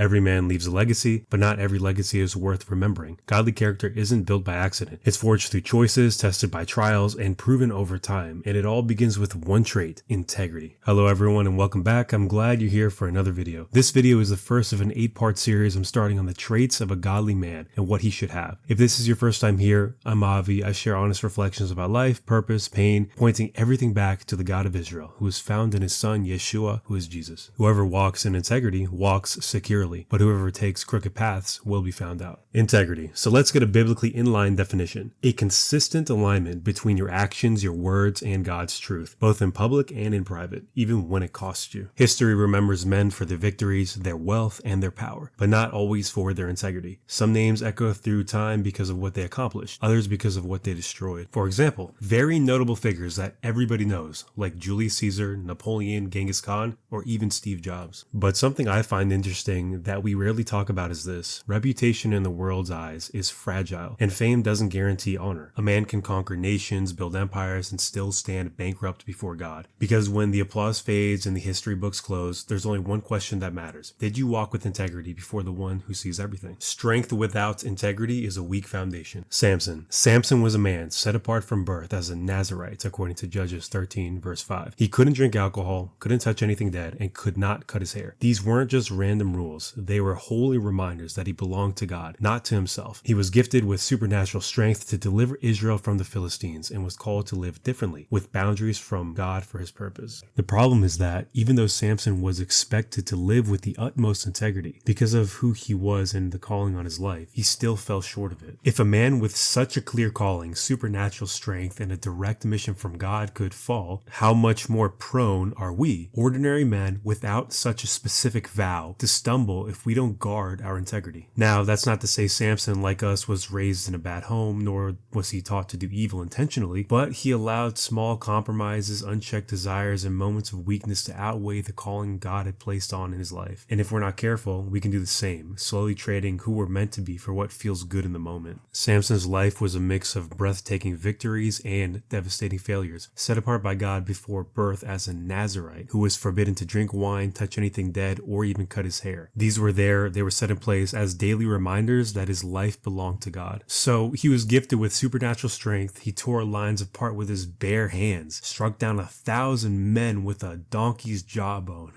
Every man leaves a legacy, but not every legacy is worth remembering. Godly character isn't built by accident. It's forged through choices, tested by trials, and proven over time. And it all begins with one trait: integrity. Hello everyone and welcome back. I'm glad you're here for another video. This video is the first of an 8-part series I'm starting on the traits of a godly man and what he should have. If this is your first time here, I'm Avi. I share honest reflections about life, purpose, pain, pointing everything back to the God of Israel, who is found in his son Yeshua, who is Jesus. Whoever walks in integrity walks securely, but whoever takes crooked paths will be found out. Integrity. So let's get a biblically in-line definition. A consistent alignment between your actions, your words, and God's truth, both in public and in private, even when it costs you. History remembers men for their victories, their wealth, and their power, but not always for their integrity. Some names echo through time because of what they accomplished, others because of what they destroyed. For example, very notable figures that everybody knows, like Julius Caesar, Napoleon, Genghis Khan, or even Steve Jobs. But something I find interesting that we rarely talk about is this: reputation in the world's eyes is fragile, and fame doesn't guarantee honor. A man can conquer nations, build empires, and still stand bankrupt before God. Because when the applause fades and the history books close, there's only one question that matters: did you walk with integrity before the one who sees everything? Strength without integrity is a weak foundation. Samson was a man set apart from birth as a Nazirite, according to Judges 13 verse 5. He couldn't drink alcohol, couldn't touch anything dead, and could not cut his hair. These weren't just random rules. They were holy reminders that he belonged to God, not to himself. He was gifted with supernatural strength to deliver Israel from the Philistines and was called to live differently, with boundaries from God for his purpose. The problem is that even though Samson was expected to live with the utmost integrity because of who he was and the calling on his life, he still fell short of it. If a man with such a clear calling, supernatural strength, and a direct mission from God could fall, how much more prone are we, ordinary men without such a specific vow, to stumble if we don't guard our integrity? Now, that's not to say Samson, like us, was raised in a bad home, nor was he taught to do evil intentionally, but he allowed small compromises, unchecked desires, and moments of weakness to outweigh the calling God had placed on in his life. And if we're not careful, we can do the same, slowly trading who we're meant to be for what feels good in the moment. Samson's life was a mix of breathtaking victories and devastating failures, set apart by God before birth as a Nazirite, who was forbidden to drink wine, touch anything dead, or even cut his hair. These were there, they were set in place as daily reminders that his life belonged to God. So he was gifted with supernatural strength. He tore lions apart with his bare hands, struck down 1,000 men with a donkey's jawbone,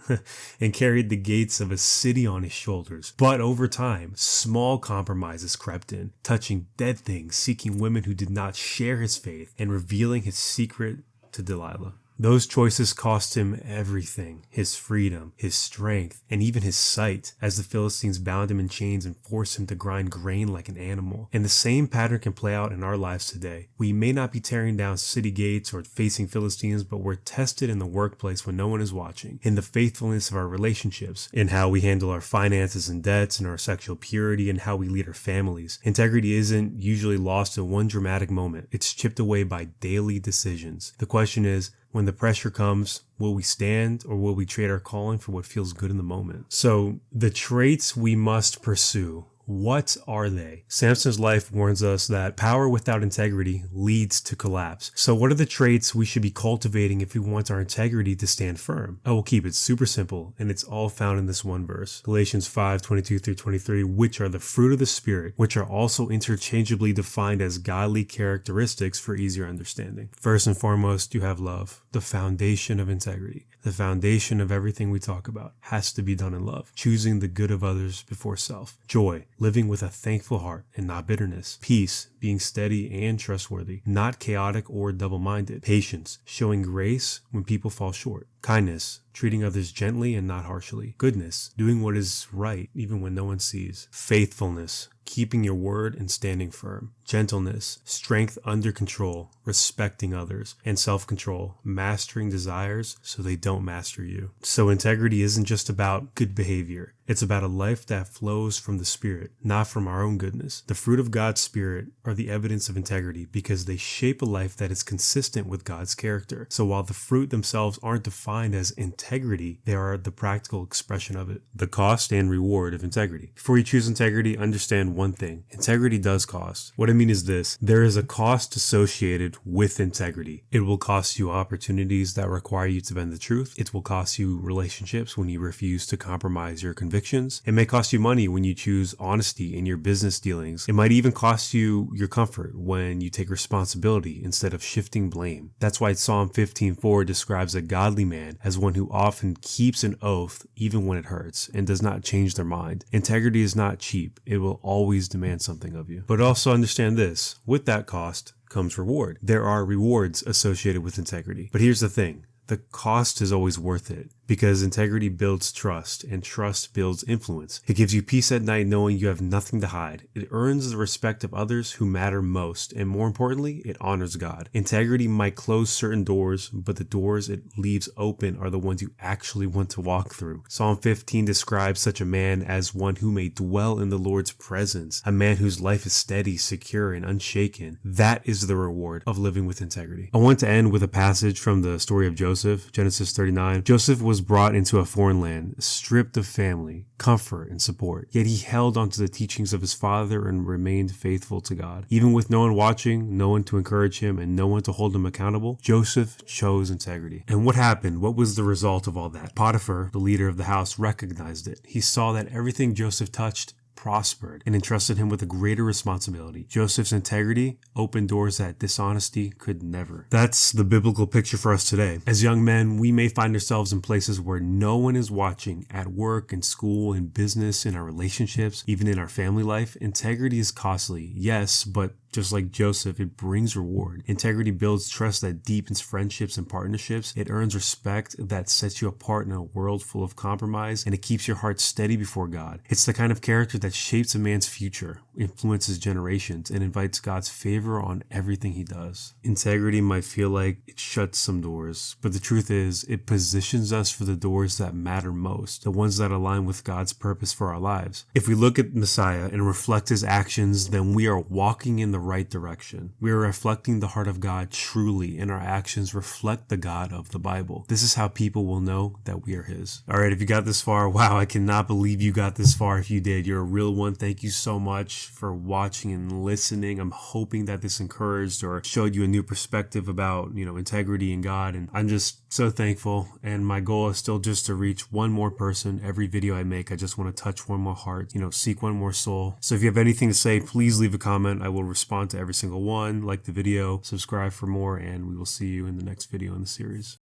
and carried the gates of a city on his shoulders. But over time, small compromises crept in, touching dead things, seeking women who did not share his faith, and revealing his secret to Delilah. Those choices cost him everything: his freedom, his strength, and even his sight, as the Philistines bound him in chains and forced him to grind grain like an animal. And the same pattern can play out in our lives today. We may not be tearing down city gates or facing Philistines, but we're tested in the workplace when no one is watching, in the faithfulness of our relationships, in how we handle our finances and debts, and our sexual purity, and how we lead our families. Integrity isn't usually lost in one dramatic moment. It's chipped away by daily decisions. The question is, when the pressure comes, will we stand, or will we trade our calling for what feels good in the moment? So, the traits we must pursue, what are they? Samson's life warns us that power without integrity leads to collapse. So what are the traits we should be cultivating if we want our integrity to stand firm? I will keep it super simple, and it's all found in this one verse. Galatians 5:22-23, which are the fruit of the Spirit, which are also interchangeably defined as godly characteristics for easier understanding. First and foremost, you have love, the foundation of integrity. The foundation of everything we talk about has to be done in love, choosing the good of others before self. Joy, living with a thankful heart and not bitterness. Peace, being steady and trustworthy, not chaotic or double-minded. Patience, showing grace when people fall short. Kindness, treating others gently and not harshly. Goodness, doing what is right even when no one sees. Faithfulness, keeping your word and standing firm. Gentleness, strength under control, respecting others. And self-control, mastering desires so they don't master you. So integrity isn't just about good behavior. It's about a life that flows from the Spirit, not from our own goodness. The fruit of God's Spirit are the evidence of integrity because they shape a life that is consistent with God's character. So while the fruit themselves aren't defined as integrity, they are the practical expression of it. The cost and reward of integrity. Before you choose integrity, understand one thing. Integrity does cost. What I mean is this: there is a cost associated with integrity. It will cost you opportunities that require you to bend the truth. It will cost you relationships when you refuse to compromise your convictions. convictions. It may cost you money when you choose honesty in your business dealings. It might even cost you your comfort when you take responsibility instead of shifting blame. That's why Psalm 15:4 describes a godly man as one who often keeps an oath even when it hurts and does not change their mind. Integrity is not cheap. It will always demand something of you. But also understand this, with that cost comes reward. There are rewards associated with integrity. But here's the thing. The cost is always worth it because integrity builds trust and trust builds influence. It gives you peace at night knowing you have nothing to hide. It earns the respect of others who matter most, and more importantly, it honors God. Integrity might close certain doors, but the doors it leaves open are the ones you actually want to walk through. Psalm 15 describes such a man as one who may dwell in the Lord's presence, a man whose life is steady, secure, and unshaken. That is the reward of living with integrity. I want to end with a passage from the story of Joseph, Genesis 39. Joseph was brought into a foreign land, stripped of family, comfort, and support. Yet he held onto the teachings of his father and remained faithful to God. Even with no one watching, no one to encourage him, and no one to hold him accountable, Joseph chose integrity. And what happened? What was the result of all that? Potiphar, the leader of the house, recognized it. He saw that everything Joseph touched prospered and entrusted him with a greater responsibility. Joseph's integrity opened doors that dishonesty could never. That's the biblical picture for us today. As young men, we may find ourselves in places where no one is watching, at work, in school, in business, in our relationships, even in our family life. Integrity is costly, yes, but just like Joseph, it brings reward. Integrity builds trust that deepens friendships and partnerships. It earns respect that sets you apart in a world full of compromise, and it keeps your heart steady before God. It's the kind of character that shapes a man's future, influences generations, and invites God's favor on everything he does. Integrity might feel like it shuts some doors, but the truth is, it positions us for the doors that matter most, the ones that align with God's purpose for our lives. If we look at Messiah and reflect his actions, then we are walking in the right direction. We are reflecting the heart of God truly, and our actions reflect the God of the Bible. This is how people will know that we are his. All right, if you got this far, wow, I cannot believe you got this far. If you did, you're a real one. Thank you so much for watching and listening. I'm hoping that this encouraged or showed you a new perspective about, integrity and God. And I'm just so thankful. And my goal is still just to reach one more person. Every video I make, I just want to touch one more heart, seek one more soul. So if you have anything to say, please leave a comment. I will respond to every single one. Like the video, subscribe for more, and we will see you in the next video in the series.